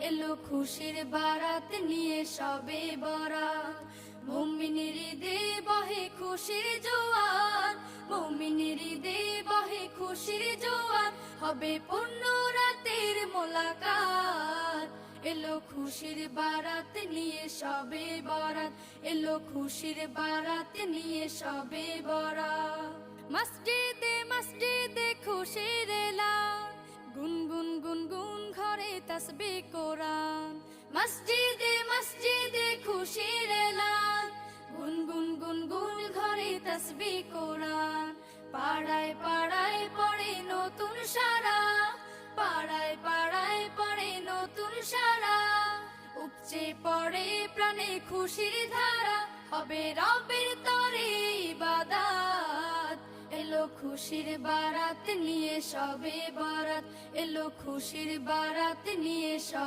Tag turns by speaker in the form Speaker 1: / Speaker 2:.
Speaker 1: এলো খুশির বারাত নিয়ে সবে বরাত। মুমিনের ঈদে বহে খুশির জোয়ার, মুমিনের ঈদে বহে খুশির জোয়ার, হবে পূর্ণ রাতের মোলাকাত। এলো খুশির বারাত নিয়ে সবে বরাত, এলো খুশির বারাত নিয়ে সবে বরাত। মসজিদে মসজিদে খুশির এলান, গুনগুন গুনগুন ঘরে তাসবিহ কোরআন। মসজিদে মসজিদে খুশির এলান, গুনগুন গুনগুন ঘরে তাসবিহ কোরআন। পাড়ায় পাড়ায় পড়ে নতুন সারা, পাড়ায় পাড়ায় পড়ে নতুন সারা। উপচে পড়ে প্রাণে খুশির ধারা, হবে রবের তরে ইবাদত। এলো খুশির বারাত নিয়ে সবে বরাত, এলো খুশির বারাত নিয়ে সবে